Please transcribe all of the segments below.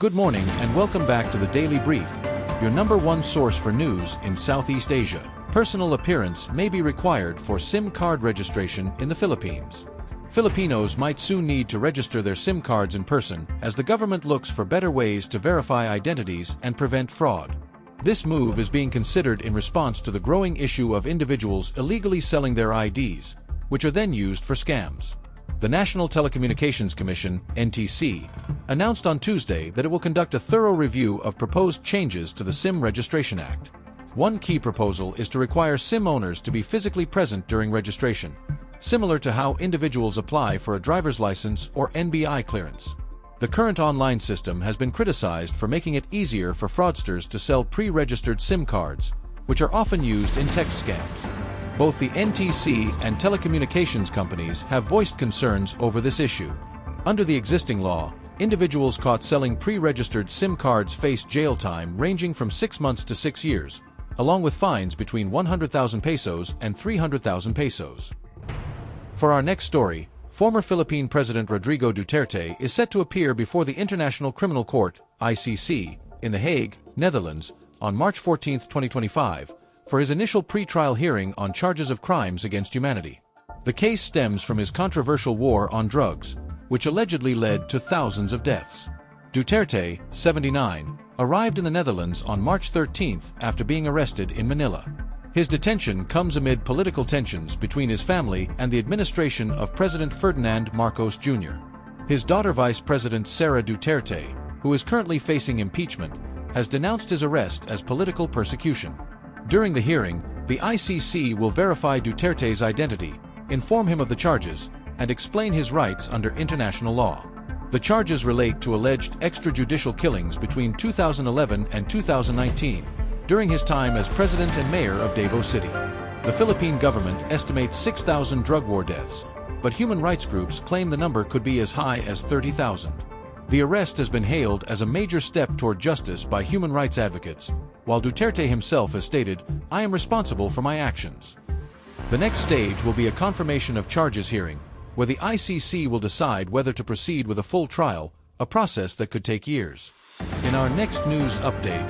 Good morning and welcome back to the Daily Brief, your #1 source for news in Southeast Asia. Personal appearance may be required for SIM card registration in the Philippines. Filipinos might soon need to register their SIM cards in person as the government looks for better ways to verify identities and prevent fraud. This move is being considered in response to the growing issue of individuals illegally selling their IDs, which are then used for scams. The National Telecommunications Commission, NTC, announced on Tuesday that it will conduct a thorough review of proposed changes to the SIM Registration Act. One key proposal is to require SIM owners to be physically present during registration, similar to how individuals apply for a driver's license or NBI clearance. The current online system has been criticized for making it easier for fraudsters to sell pre-registered SIM cards, which are often used in text scams. Both the NTC and telecommunications companies have voiced concerns over this issue. Under the existing law, individuals caught selling pre-registered SIM cards face jail time ranging from 6 months to 6 years, along with fines between 100,000 pesos and 300,000 pesos. For our next story, former Philippine President Rodrigo Duterte is set to appear before the International Criminal Court, ICC, in The Hague, Netherlands, on March 14, 2025, for his initial pre-trial hearing on charges of crimes against humanity. The case stems from his controversial war on drugs, which allegedly led to thousands of deaths. Duterte, 79, arrived in the Netherlands on March 13 after being arrested in Manila. His detention comes amid political tensions between his family and the administration of President Ferdinand Marcos Jr. His daughter Vice President Sara Duterte, who is currently facing impeachment, has denounced his arrest as political persecution. During the hearing, the ICC will verify Duterte's identity, inform him of the charges, and explain his rights under international law. The charges relate to alleged extrajudicial killings between 2011 and 2019, during his time as president and mayor of Davao City. The Philippine government estimates 6,000 drug war deaths, but human rights groups claim the number could be as high as 30,000. The arrest has been hailed as a major step toward justice by human rights advocates, while Duterte himself has stated, "I am responsible for my actions." The next stage will be a confirmation of charges hearing, where the ICC will decide whether to proceed with a full trial, a process that could take years. In our next news update,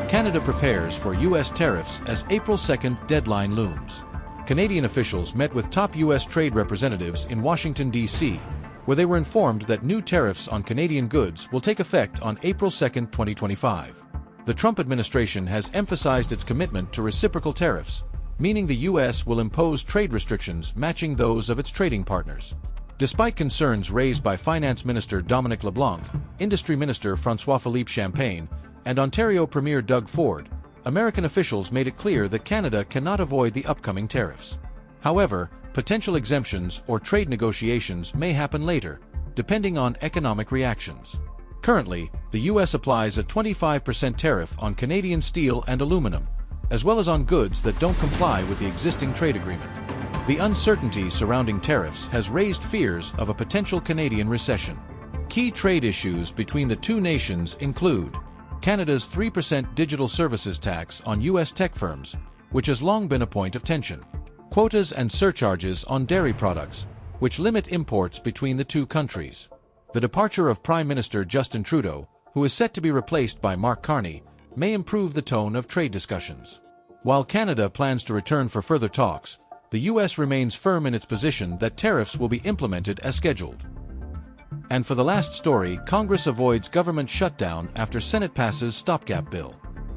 Canada prepares for U.S. tariffs as April 2nd deadline looms. Canadian officials met with top U.S. trade representatives in Washington, D.C., where they were informed that new tariffs on Canadian goods will take effect on April 2nd, 2025. The Trump administration has emphasized its commitment to reciprocal tariffs, meaning the U.S. will impose trade restrictions matching those of its trading partners. Despite concerns raised by Finance Minister Dominic LeBlanc, Industry Minister François-Philippe Champagne, and Ontario Premier Doug Ford, American officials made it clear that Canada cannot avoid the upcoming tariffs. However, potential exemptions or trade negotiations may happen later, depending on economic reactions. Currently, the U.S. applies a 25% tariff on Canadian steel and aluminum, as well as on goods that don't comply with the existing trade agreement. The uncertainty surrounding tariffs has raised fears of a potential Canadian recession. Key trade issues between the two nations include Canada's 3% digital services tax on U.S. tech firms, which has long been a point of tension. Quotas and surcharges on dairy products, which limit imports between the two countries. The departure of Prime Minister Justin Trudeau, who is set to be replaced by Mark Carney, may improve the tone of trade discussions. While Canada plans to return for further talks, the U.S. remains firm in its position that tariffs will be implemented as scheduled. And for the last story, Congress avoids government shutdown after Senate passes stopgap bill.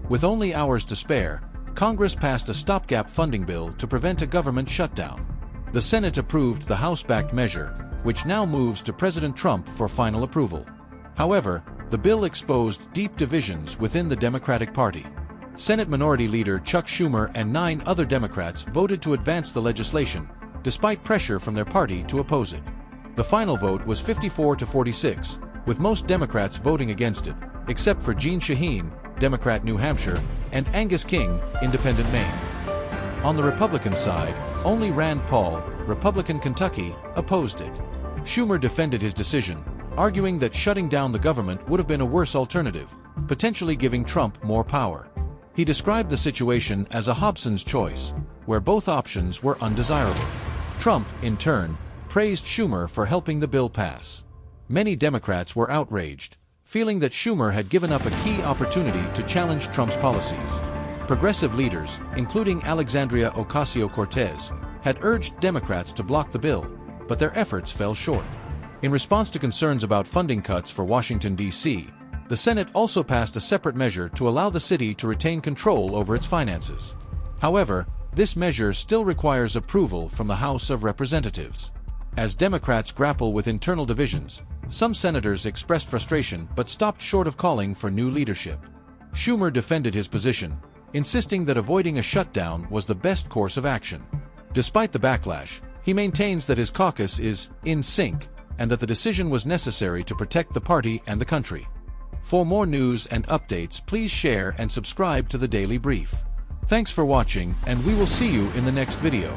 With only hours to spare, Congress passed a stopgap funding bill to prevent a government shutdown. The Senate approved the House-backed measure, which now moves to President Trump for final approval. However, the bill exposed deep divisions within the Democratic Party. Senate Minority Leader Chuck Schumer and 9 other Democrats voted to advance the legislation, despite pressure from their party to oppose it. The final vote was 54-46, with most Democrats voting against it, except for Jeanne Shaheen, Democrat New Hampshire, and Angus King, Independent Maine. On the Republican side, only Rand Paul, Republican Kentucky, opposed it. Schumer defended his decision, arguing that shutting down the government would have been a worse alternative, potentially giving Trump more power. He described the situation as a Hobson's choice, where both options were undesirable. Trump, in turn, praised Schumer for helping the bill pass. Many Democrats were outraged, feeling that Schumer had given up a key opportunity to challenge Trump's policies. Progressive leaders, including Alexandria Ocasio-Cortez, had urged Democrats to block the bill, but their efforts fell short. In response to concerns about funding cuts for Washington, D.C., the Senate also passed a separate measure to allow the city to retain control over its finances. However, this measure still requires approval from the House of Representatives. As Democrats grapple with internal divisions, some senators expressed frustration but stopped short of calling for new leadership. Schumer defended his position, insisting that avoiding a shutdown was the best course of action. Despite the backlash, he maintains that his caucus is in sync and that the decision was necessary to protect the party and the country. For more news and updates, please share and subscribe to the Daily Brief. Thanks for watching, and we will see you in the next video.